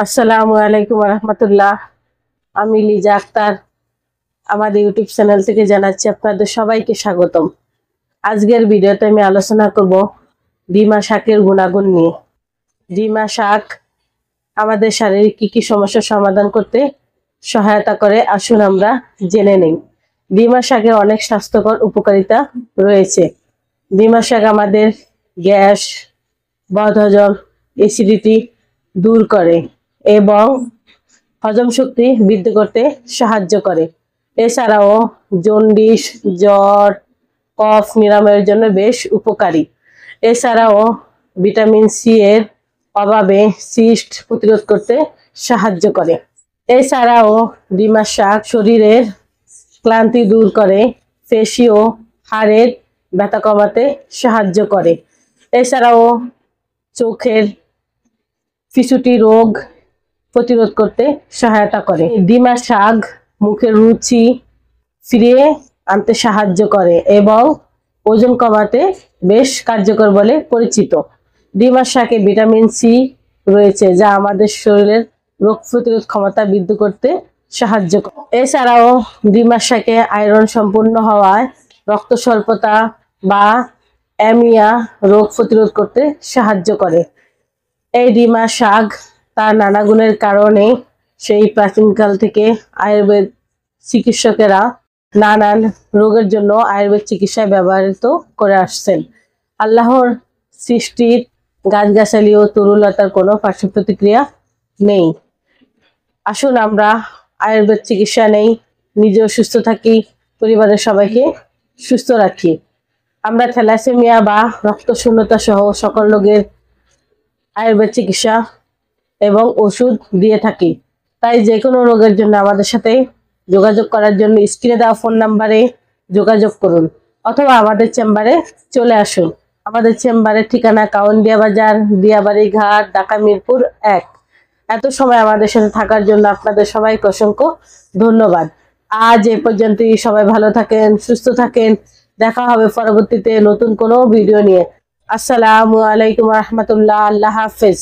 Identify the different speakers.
Speaker 1: আসসালামু আলাইকুম রহমতুল্লাহ। আমি লিজা আক্তার আমাদের ইউটিউব চ্যানেল থেকে জানাচ্ছি আপনাদের সবাইকে স্বাগতম। আজকের ভিডিওতে আমি আলোচনা করব ডিমা শাকের গুণাগুণ নিয়ে। ডিমা শাক আমাদের শারীরিক কি সমস্যার সমাধান করতে সহায়তা করে, আসুন আমরা জেনে নেই। ডিমা শাকের অনেক স্বাস্থ্যকর উপকারিতা রয়েছে। ডিমা শাক আমাদের গ্যাস, বদহজম, অ্যাসিডিটি দূর করে এবং হজম শক্তি বৃদ্ধি করতে সাহায্য করে। এছাড়াও জন্ডিস, জ্বর, কফ নিরাময়ের জন্য বেশ উপকারী। এছাড়াও ভিটামিন সি এর অভাবে সিস্ট প্রতিরোধ করতে সাহায্য করে। এছাড়াও ডিমা শাক শরীরের ক্লান্তি দূর করে, পেশি ও হাড়ের ব্যথা কমাতে সাহায্য করে। এছাড়াও চোখের ফিসুটি রোগ প্রতিরোধ করতে সহায়তা করে। ডিমা শাক মুখের রুচি ফিরিয়ে আনতে সাহায্য করে এবং ওজন কমাতে বেশ কার্যকর বলে পরিচিত। ডিমা শাকে ভিটামিন সি রয়েছে, যা আমাদের শরীরের রোগ প্রতিরোধ ক্ষমতা বৃদ্ধি করতে সাহায্য করে। এছাড়াও ডিমা শাকে আয়রন সম্পূর্ণ হওয়ায় রক্ত স্বল্পতা বা অ্যানিমিয়া রোগ প্রতিরোধ করতে সাহায্য করে। এই ডিমা শাক তার নানা গুণের কারণে সেই প্রাচীনকাল থেকে আয়ুর্বেদ চিকিৎসকেরা নানান রোগের জন্য আয়ুর্বেদ চিকিৎসায় ব্যবহৃত করে আসছেন। আল্লাহর সৃষ্টির গাছগাছালি ও তরুলতার কোনো পার্শ্ব প্রতিক্রিয়া নেই। আসুন আমরা আয়ুর্বেদ চিকিৎসা নেই, নিজেও সুস্থ থাকি, পরিবারের সবাইকে সুস্থ রাখি। আমরা থ্যালাসেমিয়া বা রক্তশূন্যতা সহ সকল রোগের আয়ুর্বেদ চিকিৎসা এবং ওষুধ দিয়ে থাকি। তাই যে কোনো রোগের জন্য আমাদের সাথে যোগাযোগ করার জন্য স্ক্রিনে দেওয়া ফোন নাম্বারে যোগাযোগ করুন অথবা আমাদের চেম্বারে চলে আসুন। আমাদের চেম্বারের ঠিকানা কাউন্দিয়া বাজার, দিয়াবাড়ি ঘাট, ঢাকা মিরপুর 1। এত সময় আমাদের সাথে থাকার জন্য আপনাদের সবাইকে অসংখ্য ধন্যবাদ। আজ এ পর্যন্তই। সবাই ভালো থাকেন, সুস্থ থাকেন। দেখা হবে পরবর্তীতে নতুন কোনো ভিডিও নিয়ে। আসসালামু আলাইকুম রহমতুল্লাহ। আল্লাহ হাফেজ।